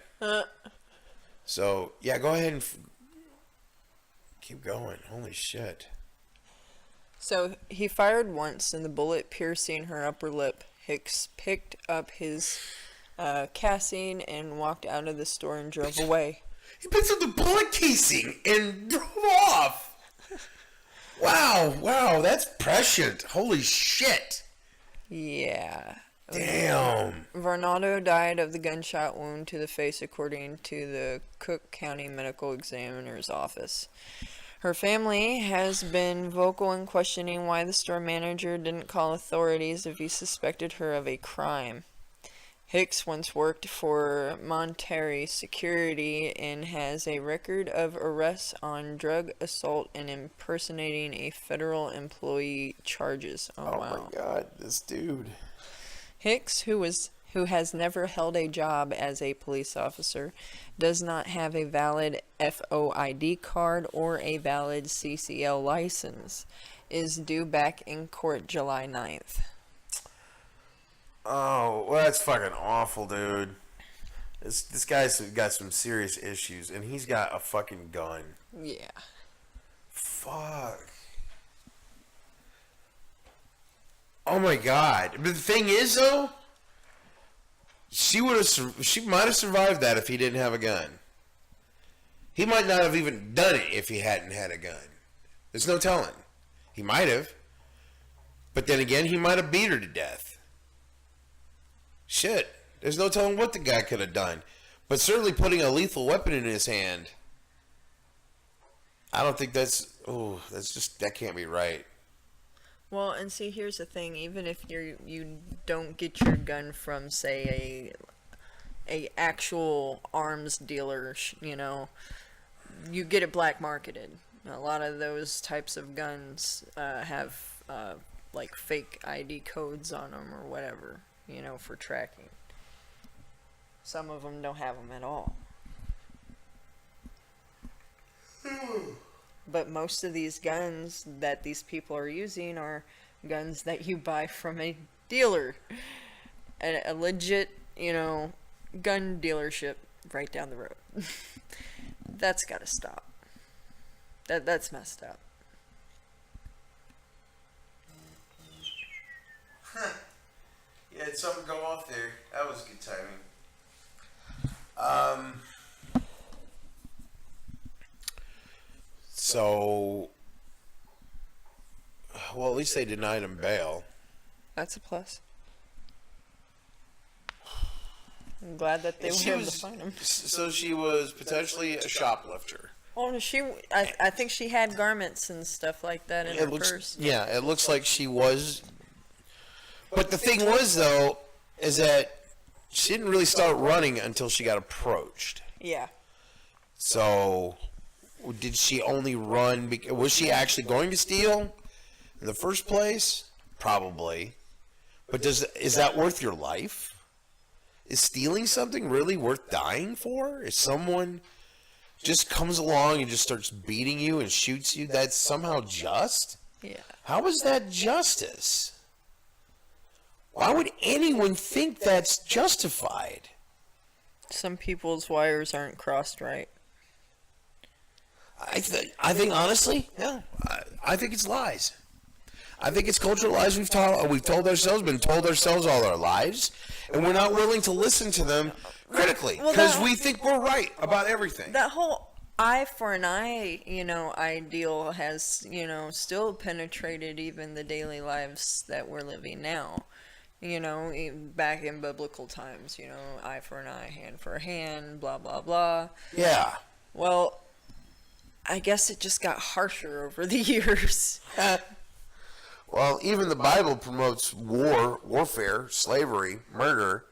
So, yeah, go ahead and keep going. Holy shit. So he fired once, and the bullet piercing her upper lip. Hicks picked up his casing and walked out of the store and drove away. He picked up the bullet casing and drove off. Wow, that's prescient. Holy shit. Yeah. Damn. Varnado died of the gunshot wound to the face, according to the Cook County Medical Examiner's office. Her family has been vocal in questioning why the store manager didn't call authorities if he suspected her of a crime. Hicks once worked for Monterey Security and has a record of arrests on drug assault and impersonating a federal employee charges. Oh wow. My god, this dude. Hicks, who has never held a job as a police officer, does not have a valid FOID card or a valid CCL license, is due back in court July 9th. Oh, well, that's fucking awful, dude. This guy's got some serious issues, and he's got a fucking gun. Yeah. Fuck. Oh my god. But the thing is, though, she might have survived that if he didn't have a gun. He might not have even done it if he hadn't had a gun. There's no telling. He might have. But then again, he might have beat her to death. Shit. There's no telling what the guy could have done. But certainly putting a lethal weapon in his hand, I don't think that can't be right. Well, and see, here's the thing. Even if you don't get your gun from, say, a actual arms dealer, you get it black marketed. A lot of those types of guns have like fake ID codes on them or whatever, for tracking. Some of them don't have them at all. But most of these guns that these people are using are guns that you buy from a dealer. A legit, gun dealership right down the road. That's gotta stop. That's messed up. Yeah, had something go off there. That was good timing. So, well, at least they denied him bail. That's a plus. I'm glad that they were able to find him. So she was potentially a shoplifter. Oh, I think she had garments and stuff like that in her purse. Yeah, it looks like she was. But the thing was, though, is that she didn't really start running until she got approached. Yeah. So, did she only run was she actually going to steal in the first place? Probably. But is that worth your life? Is stealing something really worth dying for? If someone just comes along and just starts beating you and shoots you, that's somehow just? Yeah. How is that justice? Why would anyone think that's justified? Some people's wires aren't crossed right. I think honestly, yeah, I think it's lies. I think it's cultural lies we've told ourselves all our lives, and we're not willing to listen to them critically because we think we're right about everything. That whole eye for an eye, ideal has, still penetrated even the daily lives that we're living now. Back in biblical times, eye for an eye, hand for a hand, blah, blah, blah. Yeah. Well, I guess it just got harsher over the years. Well, even the Bible promotes warfare, slavery, murder,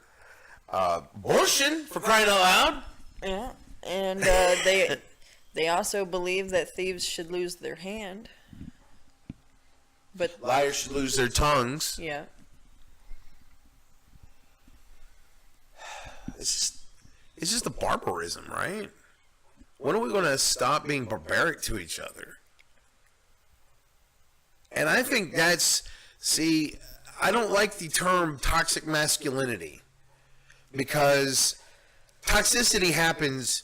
abortion, for crying out loud. Yeah, and they also believe that thieves should lose their hand. But Liars should lose their tongues. yeah, It's just a barbarism, right? When are we going to stop being barbaric to each other? And I think I don't like the term toxic masculinity, because toxicity happens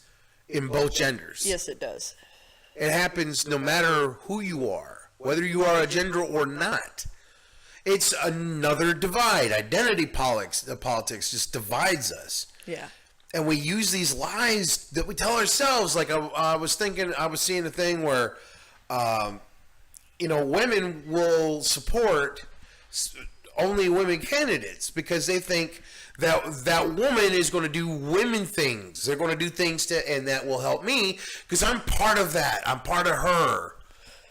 in both genders. yes, it does. It happens no matter who you are, whether you are a gender or not. It's another divide. Identity politics just divides us. Yeah. And we use these lies that we tell ourselves. Like I was seeing a thing where, women will support only women candidates because they think that woman is going to do women things. They're going to do things and that will help me because I'm part of that. I'm part of her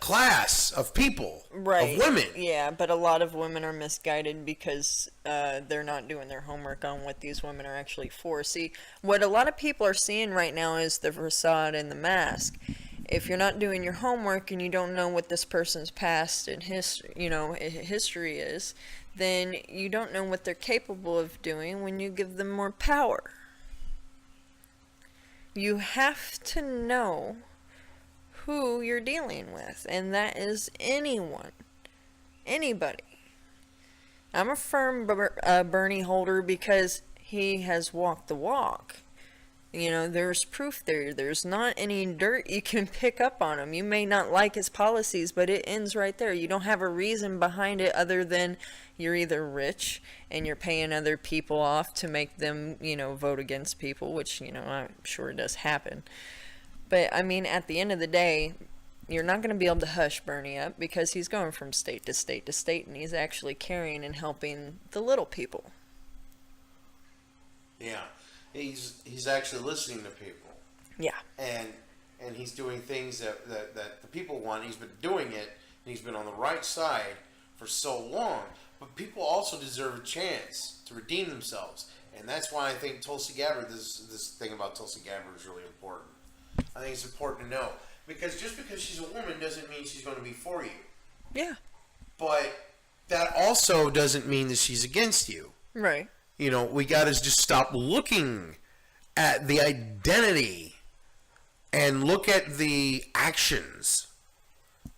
class of people, Right. of women. Yeah, but a lot of women are misguided because they're not doing their homework on what these women are actually for. See, what a lot of people are seeing right now is the facade and the mask. If you're not doing your homework and you don't know what this person's past and history is, then you don't know what they're capable of doing when you give them more power. You have to know who you're dealing with, and that is anyone, anybody. I'm a firm Bernie holder because he has walked the walk. There's proof there. There's not any dirt you can pick up on him. You may not like his policies, but it ends right there. You don't have a reason behind it other than you're either rich and you're paying other people off to make them, vote against people, which, I'm sure does happen. But, at the end of the day, you're not going to be able to hush Bernie up because he's going from state to state to state, and he's actually caring and helping the little people. Yeah. He's actually listening to people. Yeah. And he's doing things that the people want. He's been doing it, and he's been on the right side for so long. But people also deserve a chance to redeem themselves. And that's why I think Tulsi Gabbard, this thing about Tulsi Gabbard is really important. I think it's important to know. Because just because she's a woman doesn't mean she's going to be for you. Yeah. But that also doesn't mean that she's against you. Right. We got to just stop looking at the identity and look at the actions,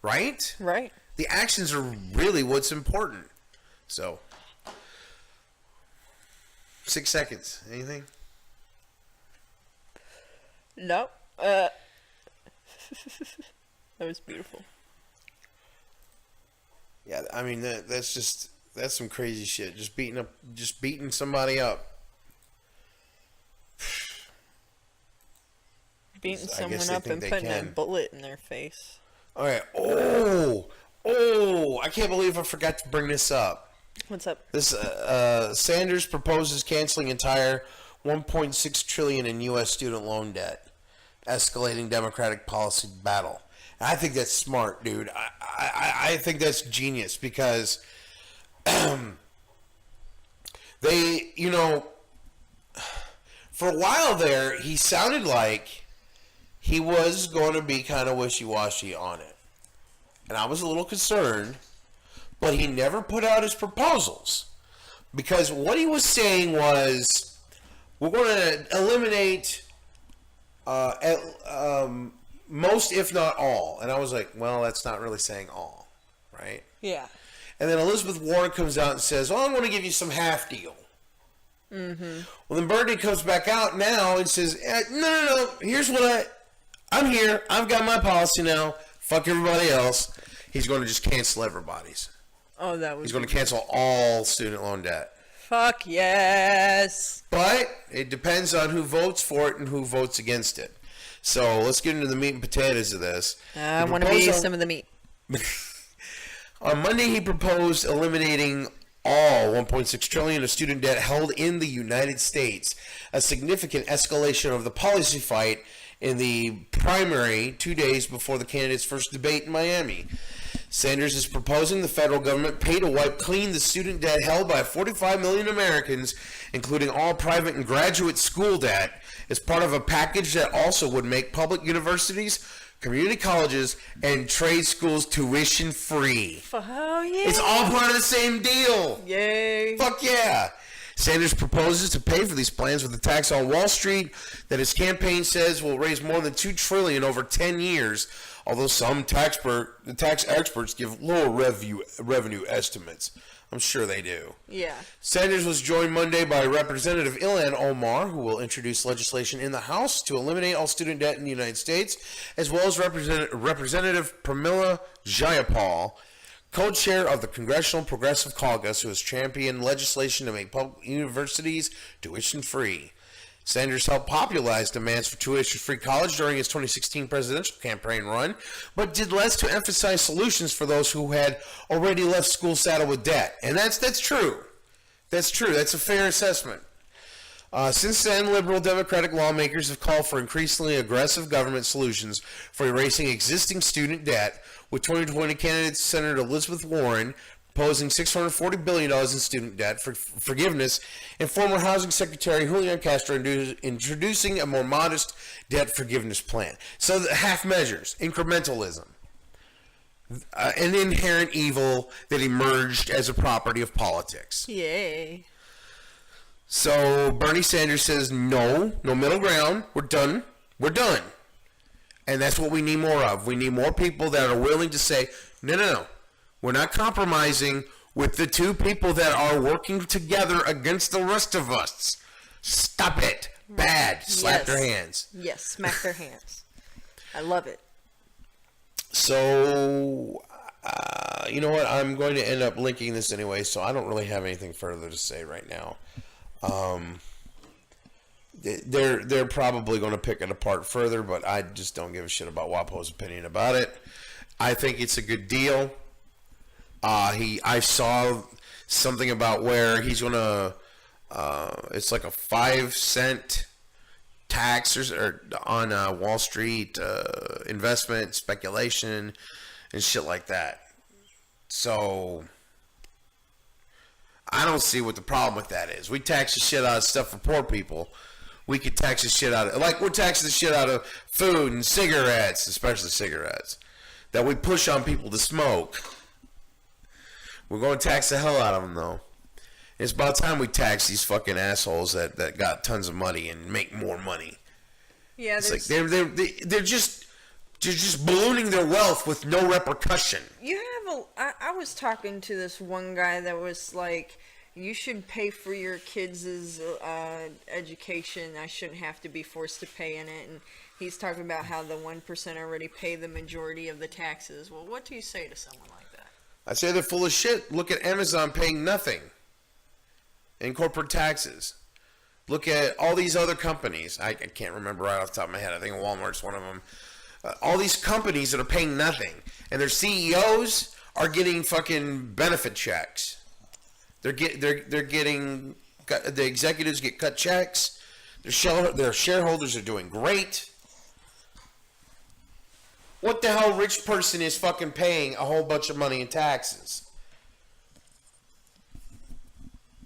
right? Right. The actions are really what's important. So, 6 seconds. Anything? No. That was beautiful. Yeah, that's some crazy shit. Just beating somebody up. Beating I guess someone they up think and they putting a can. bullet in their face. All right. Oh! I can't believe I forgot to bring this up. What's up? This Sanders proposes canceling entire $1.6 trillion in U.S. student loan debt, escalating Democratic policy battle. And I think that's smart, dude. I think that's genius because they, for a while there, he sounded like he was going to be kind of wishy-washy on it. And I was a little concerned, but he never put out his proposals. Because what he was saying was, we're going to eliminate most, if not all. And I was like, well, that's not really saying all, right? Yeah. And then Elizabeth Warren comes out and says, oh, I'm going to give you some half deal. Mm-hmm. Well, then Bernie comes back out now and says, no. Here's what I'm here. I've got my policy now. Fuck everybody else. He's going to just cancel everybody's. Oh, that was. He's going to cancel all student loan debt. Fuck yes. But it depends on who votes for it and who votes against it. So let's get into the meat and potatoes of this. I want to be some of the meat. On Monday, he proposed eliminating all $1.6 trillion of student debt held in the United States, a significant escalation of the policy fight in the primary 2 days before the candidates' first debate in Miami. Sanders is proposing the federal government pay to wipe clean the student debt held by 45 million Americans, including all private and graduate school debt, as part of a package that also would make public universities, community colleges, and trade schools tuition free. Oh, yeah. It's all part of the same deal. Yay. Fuck yeah. Sanders proposes to pay for these plans with a tax on Wall Street that his campaign says will raise more than $2 trillion over 10 years, although some tax experts give lower revenue estimates. I'm sure they do. Yeah. Sanders was joined Monday by Representative Ilhan Omar, who will introduce legislation in the House to eliminate all student debt in the United States, as well as Representative Pramila Jayapal, co-chair of the Congressional Progressive Caucus, who has championed legislation to make public universities tuition-free. Sanders helped popularize demands for tuition-free college during his 2016 presidential campaign run, but did less to emphasize solutions for those who had already left school saddled with debt. And that's true. That's true. That's a fair assessment. Since then, liberal Democratic lawmakers have called for increasingly aggressive government solutions for erasing existing student debt, with 2020 candidate Senator Elizabeth Warren proposing $640 billion in student debt for forgiveness, and former Housing Secretary Julian Castro introducing a more modest debt forgiveness plan. So the half measures, incrementalism, an inherent evil that emerged as a property of politics. Yay. So Bernie Sanders says, no middle ground, we're done. And that's what we need more of. We need more people that are willing to say, no. We're not compromising with the two people that are working together against the rest of us. Stop it. Bad. Slap their hands. Yes, smack their hands. I love it. So, you know what? I'm going to end up linking this anyway, so I don't really have anything further to say right now. They're probably going to pick it apart further, but I just don't give a shit about WAPO's opinion about it. I think it's a good deal. I saw something about where he's gonna, it's like a 5-cent tax or on Wall Street investment speculation and shit like that. So I don't see what the problem with that is. We tax the shit out of stuff for poor people. We could tax the shit out of, like we're taxing the shit out of food and cigarettes, especially cigarettes, that we push on people to smoke. We're going to tax the hell out of them, though. It's about time we tax these fucking assholes that got tons of money and make more money. Yeah, it's like they're just ballooning their wealth with no repercussion. You have I was talking to this one guy that was like, you should pay for your kids' education. I shouldn't have to be forced to pay in it. And he's talking about how the 1% already pay the majority of the taxes. Well, what do you say to someone like that? I say they're full of shit. Look at Amazon paying nothing in corporate taxes. Look at all these other companies. I can't remember right off the top of my head. I think Walmart's one of them. All these companies that are paying nothing. And their CEOs are getting fucking benefit checks. They're getting, the executives get cut checks. Their shareholders are doing great. What the hell rich person is fucking paying a whole bunch of money in taxes?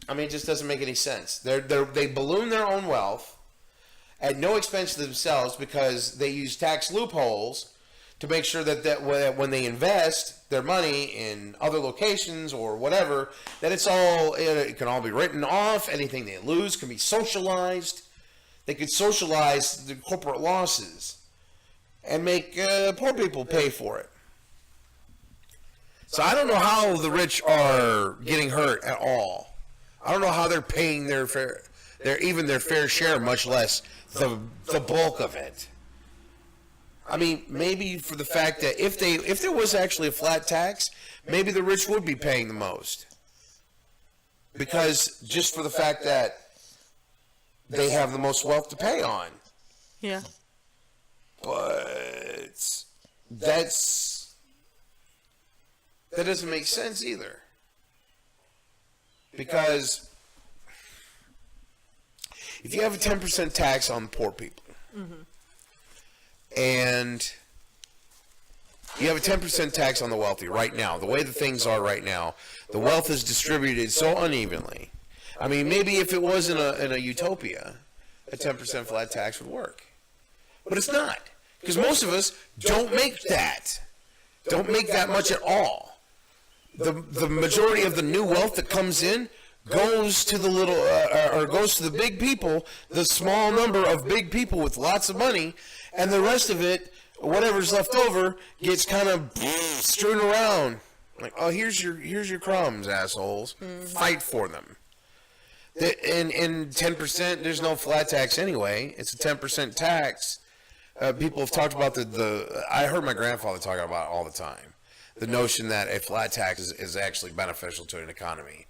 I mean, it just doesn't make any sense. They balloon their own wealth at no expense to themselves because they use tax loopholes to make sure that when they invest their money in other locations or whatever, that it can all be written off. Anything they lose can be socialized. They could socialize the corporate losses and make poor people pay for it. So I don't know how the rich are getting hurt at all. I don't know how they're paying their fair share, much less the bulk of it. I mean, maybe for the fact that if there was actually a flat tax, maybe the rich would be paying the most. Because just for the fact that they have the most wealth to pay on. Yeah. But that doesn't make sense either. Because if you have a 10% tax on poor people, and you have a 10% tax on the wealthy right now. The way the things are right now, the wealth is distributed so unevenly. I mean, maybe if it was in a utopia, a 10% flat tax would work. But it's not. Because most of us don't make that. Don't make that much at all. The majority of the new wealth that comes in goes to the little, or goes to the big people, the small number of big people with lots of money, and the rest of it, whatever's left over, gets kind of strewn around. Like, oh, here's your crumbs, assholes. Fight for them. And 10%, there's no flat tax anyway. It's a 10% tax. People have talked about I heard my grandfather talk about it all the time. The notion that a flat tax is actually beneficial to an economy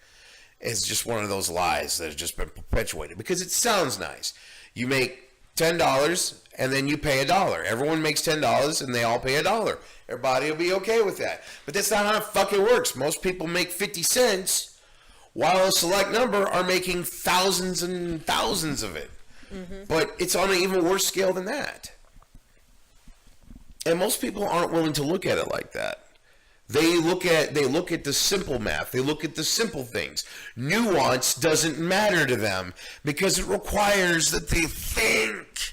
is just one of those lies that has just been perpetuated because it sounds nice. You make $10 and then you pay $1. Everyone makes $10 and they all pay $1. Everybody will be okay with that. But that's not how it fucking works. Most people make 50 cents while a select number are making thousands and thousands of it. Mm-hmm. But it's on an even worse scale than that. And most people aren't willing to look at it like that. They look at the simple math. They look at the simple things. Nuance doesn't matter to them because it requires that they think.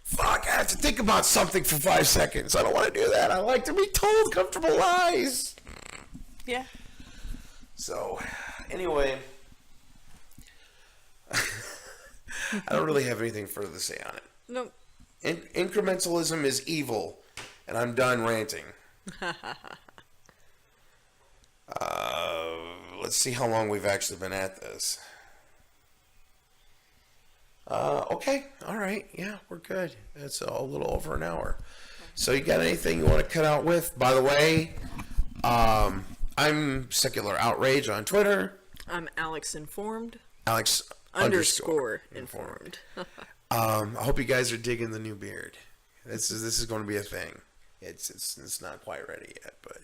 Fuck, I have to think about something for 5 seconds. I don't want to do that. I like to be told comfortable lies. Yeah. So, anyway, I don't really have anything further to say on it. Nope. Incrementalism is evil, and I'm done ranting. Let's see how long we've actually been at this. Okay, all right, yeah, we're good. It's a little over an hour. So you got anything you want to cut out with? By the way, I'm Secular Outrage on Twitter. I'm Alex Informed. Alex _informed. Informed. I hope you guys are digging the new beard. This is going to be a thing. It's not quite ready yet, but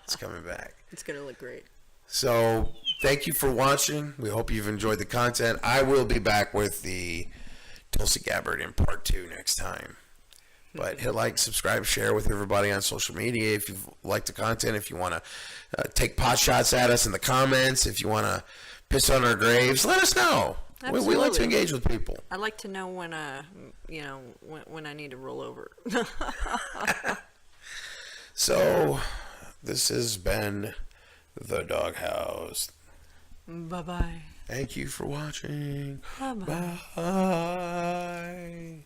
it's coming back. It's going to look great. So, thank you for watching. We hope you've enjoyed the content. I will be back with the Tulsi Gabbard in part 2 next time. But hit like, subscribe, share with everybody on social media if you like the content. If you want to take pot shots at us in the comments, if you want to piss on our graves, let us know. We like to engage with people. I like to know when when I need to roll over. So, this has been the Doghouse. Bye-bye. Thank you for watching. Bye-bye. Bye.